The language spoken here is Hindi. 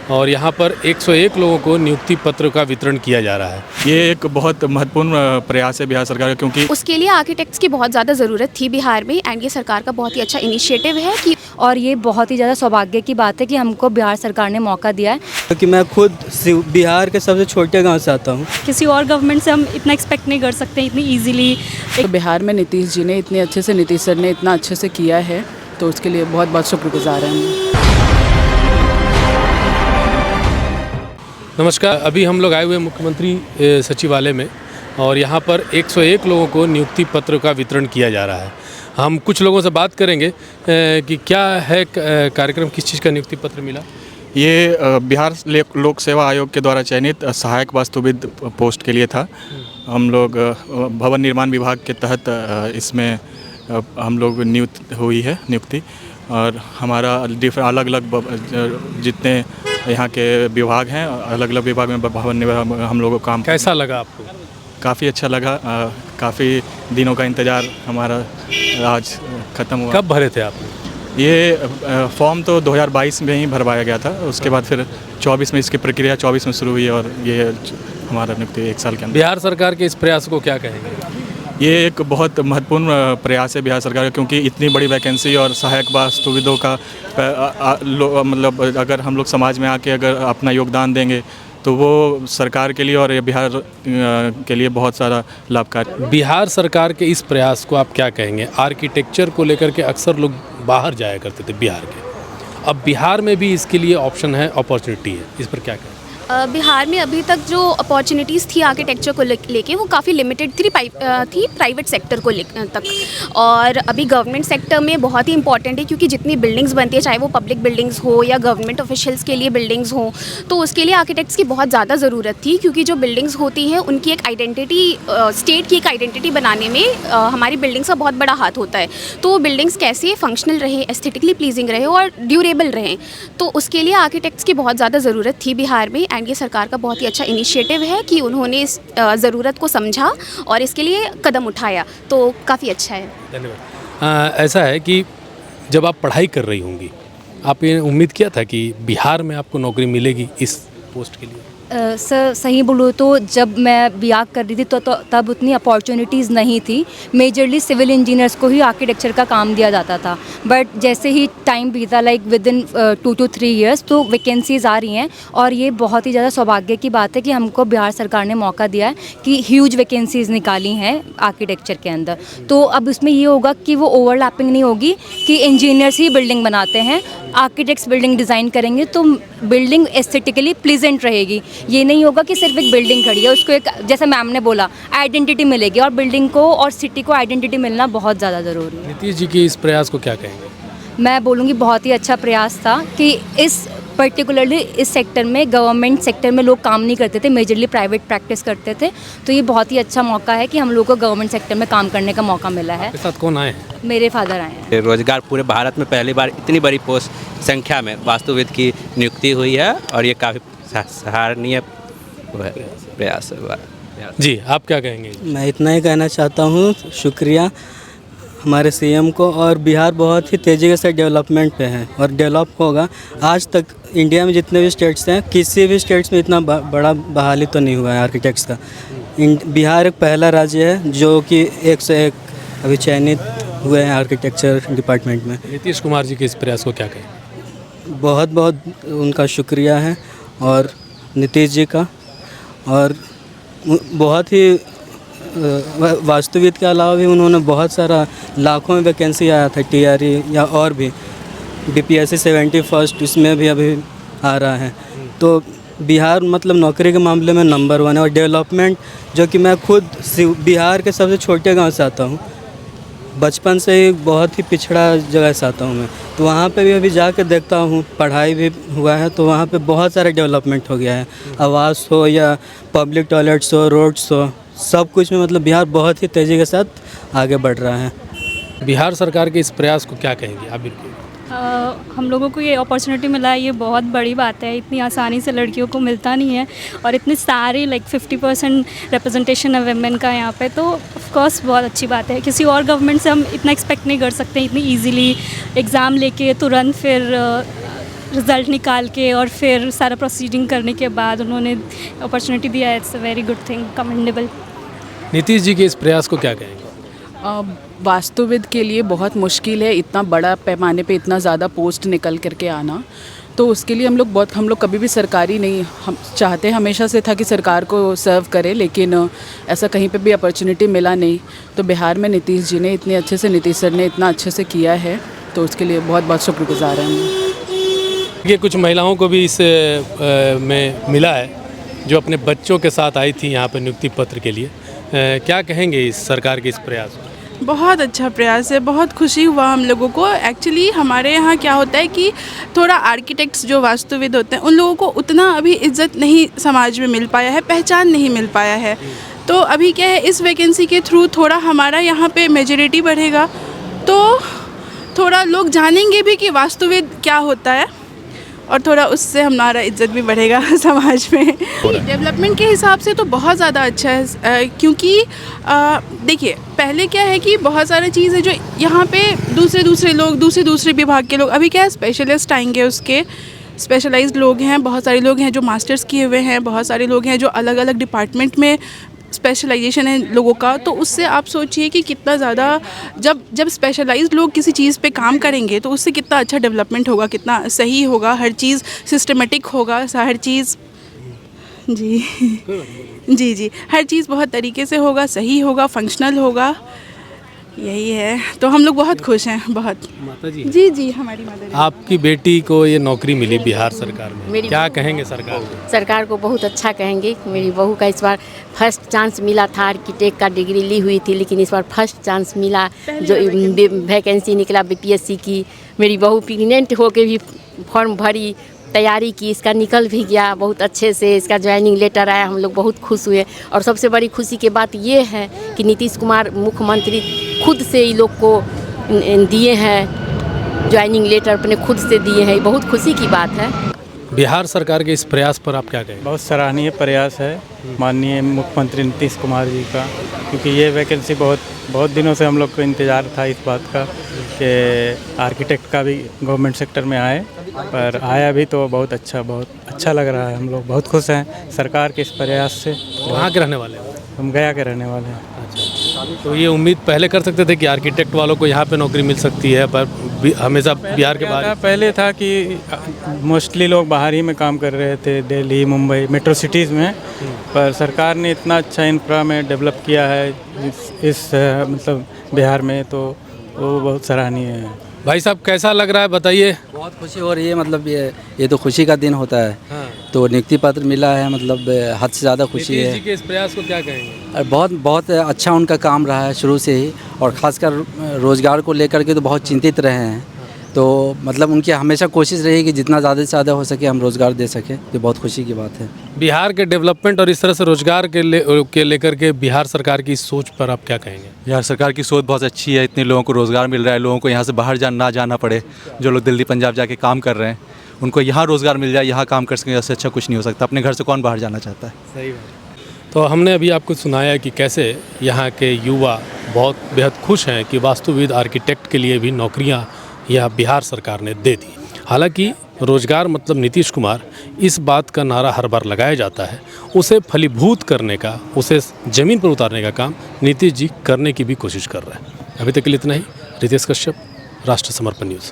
और यहाँ पर 101 लोगों को नियुक्ति पत्र का वितरण किया जा रहा है। ये एक बहुत महत्वपूर्ण प्रयास है बिहार सरकार का, क्योंकि उसके लिए आर्किटेक्ट्स की बहुत ज़्यादा ज़रूरत थी बिहार में, एंड ये सरकार का बहुत ही अच्छा इनिशिएटिव है कि और ये बहुत ही ज़्यादा सौभाग्य की बात है कि हमको बिहार सरकार ने मौका दिया है। क्योंकि मैं खुद बिहार के सबसे छोटे गांव से आता हूँ। किसी और गवर्नमेंट से हम इतना एक्सपेक्ट नहीं कर सकते इतनी इजीली। तो बिहार में नीतीश जी ने इतने अच्छे से, नीतीश सर ने इतना अच्छे से किया है, तो उसके लिए बहुत बहुत शुक्रगुजार हैं हम। नमस्कार, अभी हम लोग आए हुए मुख्यमंत्री सचिवालय में और यहाँ पर 101 लोगों को नियुक्ति पत्र का वितरण किया जा रहा है। हम कुछ लोगों से बात करेंगे कि क्या है कार्यक्रम, किस चीज़ का नियुक्ति पत्र मिला। ये बिहार लोक सेवा आयोग के द्वारा चयनित सहायक वास्तुविद पोस्ट के लिए था। हम लोग भवन निर्माण विभाग के तहत इसमें हम लोग नियुक्ति और हमारा अलग अलग जितने यहाँ के विभाग हैं, अलग अलग विभाग में भवन निर्माण हम लोगों को काम। कैसा लगा आपको? काफ़ी अच्छा लगा। काफ़ी दिनों का इंतज़ार हमारा आज ख़त्म हुआ। कब भरे थे आप? ये फॉर्म तो 2022 में ही भरवाया गया था, उसके बाद फिर 24 में इसकी प्रक्रिया 24 में शुरू हुई और ये हमारा नियुक्ति 1 साल के अंदर। बिहार सरकार के इस प्रयास को क्या कहेंगे? ये एक बहुत महत्वपूर्ण प्रयास है बिहार सरकार का, क्योंकि इतनी बड़ी वैकेंसी और सहायक वास्तुविदों का मतलब अगर हम लोग समाज में आके अगर अपना योगदान देंगे तो वो सरकार के लिए और बिहार के लिए बहुत सारा लाभकारी। बिहार सरकार के इस प्रयास को आप क्या कहेंगे? आर्किटेक्चर को लेकर के अक्सर लोग बाहर जाया करते थे बिहार के, अब बिहार में भी इसके लिए ऑप्शन है, अपॉर्चुनिटी है, इस पर क्या कहें? बिहार में अभी तक जो अपॉर्चुनिटीज़ थी आर्किटेक्चर को लेके वो काफ़ी लिमिटेड थी प्राइवेट सेक्टर को तक, और अभी गवर्नमेंट सेक्टर में बहुत ही इंपॉर्टेंट है, क्योंकि जितनी बिल्डिंग्स बनती है, चाहे वो पब्लिक बिल्डिंग्स हो या गवर्नमेंट ऑफिशियल्स के लिए बिल्डिंग्स हो, तो उसके लिए आर्किटेक्ट्स की बहुत ज़्यादा ज़रूरत थी, क्योंकि जो बिल्डिंग्स होती हैं उनकी एक आइडेंटिटी, स्टेट की एक आइडेंटिटी बनाने में हमारी बिल्डिंग्स का बहुत बड़ा हाथ होता है। तो बिल्डिंग्स कैसे फंक्शनल रहे, एस्थेटिकली प्लीजिंग रहे और ड्यूरेबल रहें, तो उसके लिए आर्किटेक्ट्स की बहुत ज़्यादा ज़रूरत थी बिहार में, एंड ये सरकार का बहुत ही अच्छा इनिशिएटिव है कि उन्होंने इस ज़रूरत को समझा और इसके लिए कदम उठाया, तो काफ़ी अच्छा है। धन्यवाद। ऐसा है कि जब आप पढ़ाई कर रही होंगी, आप ये उम्मीद किया था कि बिहार में आपको नौकरी मिलेगी इस पोस्ट के लिए? सर सही बोलूँ तो जब मैं बीआर कर रही थी तो तब उतनी अपॉर्चुनिटीज़ नहीं थी। मेजरली सिविल इंजीनियर्स को ही आर्किटेक्चर का काम दिया जाता था, बट जैसे ही टाइम बीता, like with in 2 to 3 years, तो वैकेंसीज़ आ रही हैं और ये बहुत ही ज़्यादा सौभाग्य की बात है कि हमको बिहार सरकार ने मौका दिया है कि ह्यूज वैकेंसीज़ निकाली हैं आर्किटेक्चर के अंदर। तो अब उसमें ये होगा कि वो ओवरलैपिंग नहीं होगी कि इंजीनियर्स ही बिल्डिंग बनाते हैं, आर्किटेक्ट्स बिल्डिंग डिज़ाइन करेंगे, तो बिल्डिंग एस्थेटिकली प्लीजेंट रहेगी। ये नहीं होगा कि सिर्फ एक बिल्डिंग खड़ी है, उसको एक, जैसे मैम ने बोला, आइडेंटिटी मिलेगी, और बिल्डिंग को और सिटी को आइडेंटिटी मिलना बहुत ज़्यादा ज़रूरी है। नीतीश जी की इस प्रयास को क्या कहेंगे? मैं बोलूँगी बहुत ही अच्छा प्रयास था कि इस पर्टिकुलरली इस सेक्टर में, गवर्नमेंट सेक्टर में लोग काम नहीं करते थे, मेजरली प्राइवेट प्रैक्टिस करते थे, तो ये बहुत ही अच्छा मौका है कि हम लोग को गवर्नमेंट सेक्टर में काम करने का मौका मिला है। आपके साथ कौन आए हैं? मेरे फादर आए हैं। रोजगार पूरे भारत में पहली बार इतनी बड़ी पोस्ट संख्या में वास्तुविद की नियुक्ति हुई है और ये काफ़ी सराहनीय प्रयास है। जी, आप क्या कहेंगे? मैं इतना ही कहना चाहता हूँ, शुक्रिया हमारे सीएम को। और बिहार बहुत ही तेज़ी से डेवलपमेंट पे है और डेवलप होगा। आज तक इंडिया में जितने भी स्टेट्स हैं, किसी भी स्टेट्स में इतना बड़ा बहाली तो नहीं हुआ है आर्किटेक्ट्स का। बिहार एक पहला राज्य है जो कि 101 अभी चयनित हुए हैं आर्किटेक्चर डिपार्टमेंट में। नीतीश कुमार जी के इस प्रयास को क्या कहें? बहुत बहुत उनका शुक्रिया है, और नीतीश जी का, और बहुत ही वास्तुविद के अलावा भी उन्होंने बहुत सारा, लाखों में वैकेंसी आया था टीआरई या और भी बीपीएससी 71st, इसमें भी अभी आ रहा है। तो बिहार मतलब नौकरी के मामले में नंबर 1 है। और डेवलपमेंट, जो कि मैं खुद बिहार के सबसे छोटे गांव से आता हूं, बचपन से ही बहुत ही पिछड़ा जगह से आता हूं मैं, तो वहाँ पे भी अभी जाकर देखता हूँ, पढ़ाई भी हुआ है, तो वहाँ पे बहुत सारा डेवलपमेंट हो गया है। आवास हो या पब्लिक टॉयलेट्स हो, रोड्स हो, सब कुछ में मतलब बिहार बहुत ही तेज़ी के साथ आगे बढ़ रहा है। बिहार सरकार के इस प्रयास को क्या कहेंगे आप? बिल्कुल हम लोगों को ये अपॉर्चुनिटी मिला है, ये बहुत बड़ी बात है, इतनी आसानी से लड़कियों को मिलता नहीं है, और इतनी सारी 50% रिप्रेजेंटेशन है वेमेन का यहाँ पे, तो ऑफ कोर्स बहुत अच्छी बात है। किसी और गवर्नमेंट से हम इतना एक्सपेक्ट नहीं कर सकते इतनी ईजीली एग्ज़ाम लेके तुरंत फिर रिज़ल्ट निकाल के और फिर सारा प्रोसीडिंग करने के बाद उन्होंने अपॉर्चुनिटी दिया है। It's a very good thing, commendable. Nitish ji के इस प्रयास को क्या कहेंगे? वास्तुविद के लिए बहुत मुश्किल है इतना बड़ा पैमाने पे इतना ज़्यादा पोस्ट निकल करके आना, तो उसके लिए हम लोग कभी भी सरकारी नहीं हम चाहते हमेशा से था कि सरकार को सर्व करे, लेकिन ऐसा कहीं पे भी अपॉर्चुनिटी मिला नहीं। तो बिहार में नीतीश जी ने इतने अच्छे से, नीतीश सर ने इतना अच्छे से किया है, तो उसके लिए बहुत बहुत शुक्रगुजार हैं हम। ये कुछ महिलाओं को भी इस में मिला है जो अपने बच्चों के साथ आई थी यहाँ पर नियुक्ति पत्र के लिए। क्या कहेंगे इस सरकार के इस प्रयास को? बहुत अच्छा प्रयास है, बहुत खुशी हुआ हम लोगों को। एक्चुअली हमारे यहाँ क्या होता है कि थोड़ा आर्किटेक्ट्स जो वास्तुविद होते हैं उन लोगों को उतना अभी इज्जत नहीं समाज में मिल पाया है, पहचान नहीं मिल पाया है। तो अभी क्या है, इस वैकेंसी के थ्रू थोड़ा हमारा यहाँ पे मेजॉरिटी बढ़ेगा, तो थोड़ा लोग जानेंगे भी कि वास्तुविद क्या होता है, और थोड़ा उससे हमारा इज्जत भी बढ़ेगा समाज में। डेवलपमेंट के हिसाब से तो बहुत ज़्यादा अच्छा है, क्योंकि देखिए पहले क्या है कि बहुत सारी चीज़ है जो यहाँ पे दूसरे लोग दूसरे विभाग के लोग, अभी क्या है स्पेशलिस्ट आएंगे, उसके स्पेशलाइज्ड लोग हैं, बहुत सारे लोग हैं जो मास्टर्स किए हुए हैं, बहुत सारे लोग हैं जो अलग अलग डिपार्टमेंट में स्पेशलाइजेशन है लोगों का। तो उससे आप सोचिए कि कितना ज़्यादा जब स्पेशलाइज्ड लोग किसी चीज़ पे काम करेंगे तो उससे कितना अच्छा डेवलपमेंट होगा, कितना सही होगा, हर चीज़ सिस्टमेटिक होगा, हर चीज़ जी हर चीज़ बहुत तरीके से होगा, सही होगा, फंक्शनल होगा, यही है। तो हम लोग बहुत खुश हैं, बहुत। माता जी जी हमारी मदर। आपकी बेटी को ये नौकरी मिली बिहार सरकार में, क्या कहेंगे सरकार को? सरकार को बहुत अच्छा कहेंगे। मेरी बहू का इस बार फर्स्ट चांस मिला था, आर्किटेक्ट का डिग्री ली हुई थी, लेकिन इस बार फर्स्ट चांस मिला, जो वैकेंसी निकला बीपीएससी की। मेरी बहू प्रेग्नेंट होके भी फॉर्म भरी, तैयारी की, इसका निकल भी गया बहुत अच्छे से, इसका ज्वाइनिंग लेटर आया, हम लोग बहुत खुश हुए। और सबसे बड़ी खुशी की बात ये है कि नीतीश कुमार मुख्यमंत्री खुद से ही लोग को दिए हैं, ज्वाइनिंग लेटर अपने खुद से दिए हैं, बहुत खुशी की बात है। बिहार सरकार के इस प्रयास पर आप क्या कहेंगे? बहुत सराहनीय प्रयास है माननीय मुख्यमंत्री नीतीश कुमार जी का, क्योंकि ये वैकेंसी बहुत दिनों से हम लोग को इंतज़ार था इस बात का कि आर्किटेक्ट का भी गवर्नमेंट सेक्टर में आए, पर आया भी, तो बहुत अच्छा लग रहा है। हम लोग बहुत खुश हैं सरकार के इस प्रयास से। कहाँ के रहने वाले हैं? हम गया के रहने वाले हैं। अच्छा, तो ये उम्मीद पहले कर सकते थे कि आर्किटेक्ट वालों को यहाँ पे नौकरी मिल सकती है, पर हमेशा बिहार के बाहर पहले था कि मोस्टली लोग बाहर ही में काम कर रहे थे, दिल्ली, मुंबई, मेट्रो सिटीज़ में, पर सरकार ने इतना अच्छा इंफ्रा में डेवलप किया है इस मतलब बिहार में, तो वो बहुत सराहनीय है। भाई साहब कैसा लग रहा है बताइए? बहुत खुशी हो रही है, मतलब ये तो खुशी का दिन होता है। हाँ। तो नियुक्ति पत्र मिला है, मतलब हद से ज़्यादा खुशी नीतीश है। जी के इस प्रयास को क्या कहेंगे? और बहुत अच्छा उनका काम रहा है शुरू से ही, और ख़ासकर रोज़गार को लेकर के तो बहुत चिंतित रहे हैं। तो मतलब उनकी हमेशा कोशिश रही कि जितना ज़्यादा से ज़्यादा हो सके हम रोज़गार दे सकें, ये बहुत खुशी की बात है। बिहार के डेवलपमेंट और इस तरह से रोजगार के लेकर के बिहार सरकार की सोच पर आप क्या कहेंगे? बिहार सरकार की सोच बहुत अच्छी है, इतने लोगों को रोज़गार मिल रहा है, लोगों को यहाँ से बाहर ना जाना पड़े, जो लोग दिल्ली पंजाब जाके काम कर रहे हैं उनको यहाँ रोज़गार मिल जाए, यहाँ काम कर सकें, इससे अच्छा कुछ नहीं हो सकता। अपने घर से कौन बाहर जाना चाहता है? सही बात। तो हमने अभी आपको सुनाया कि कैसे यहाँ के युवा बहुत बेहद खुश हैं कि वास्तुविद आर्किटेक्ट के लिए भी नौकरियाँ यह बिहार सरकार ने दे दी। हालांकि रोजगार मतलब नीतीश कुमार, इस बात का नारा हर बार लगाया जाता है, उसे फलीभूत करने का, उसे ज़मीन पर उतारने का काम नीतीश जी करने की भी कोशिश कर रहे हैं। अभी तक के लिए इतना ही। रितेश कश्यप, राष्ट्र समर्पण न्यूज़।